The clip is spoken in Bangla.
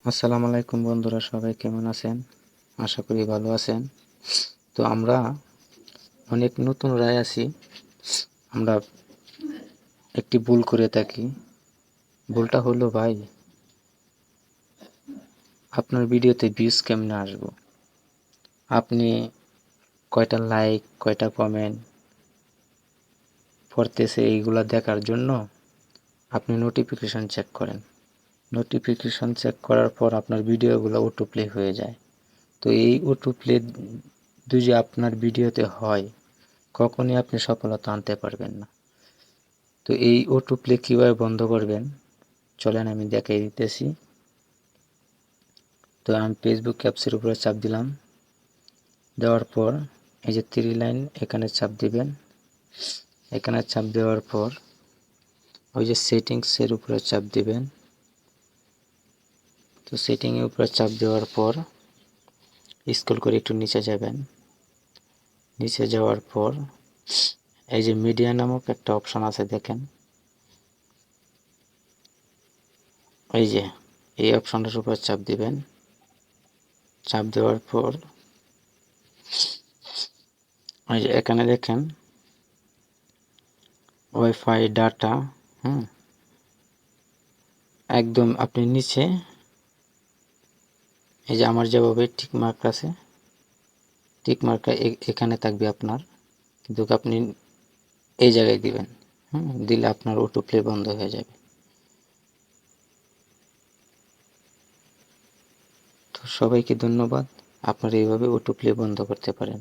আসসালামু আলাইকুম বন্ধুরা, সবাই কেমন আছেন? আশা করি ভালো আছেন। তো আমরা অনেক নতুন রায় আছি। আমরা একটি ভুল করে থাকি। ভুলটা হলো ভাই, আপনার ভিডিওতে ভিউজ কেমনে আসবো? আপনি কয়টা লাইক, কয়টা কমেন্ট পড়তেছে এইগুলা দেখার জন্য আপনি নোটিফিকেশন চেক করেন। নোটিফিকেশন চেক করার পর আপনার ভিডিওগুলো অটো প্লে হয়ে যায়। তো এই অটো প্লে যদি আপনার ভিডিওতে হয়, কখনই আপনি সফলতা আনতে পারবেন না। তো এই অটো প্লে কীভাবে বন্ধ করবেন চলেন আমি দেখিয়ে দিতেছি। তো আমি ফেসবুক অ্যাপসের উপরে চাপ দিলাম, দেওয়ার পর এই যে 3 লাইন এখানে চাপ দিবেন। এখানে চাপ দেওয়ার পর ওই যে সেটিংসের উপরে চাপ দিবেন। তো সেটিংয়ের উপরে চাপ দেওয়ার পর স্ক্রল করে একটু নিচে যাবেন। নিচে যাওয়ার পর এই যে মিডিয়া নামক একটা অপশন আছে দেখেন, এই যে এই অপশনটার উপর চাপ দিবেন। চাপ দেওয়ার পর এই যে এখানে দেখেন ওয়াইফাই ডাটা, একদম আপনি নিচে এই যে আমার যেভাবে টিক মার্ক আছে, টিক মার্কটা এখানে থাকবে আপনার, কিন্তু আপনি এই জায়গায় দিবেন। দিলে আপনার অটো প্লে বন্ধ হয়ে যাবে। তো সবাইকে ধন্যবাদ। আপনারা এইভাবে অটো প্লে বন্ধ করতে পারেন।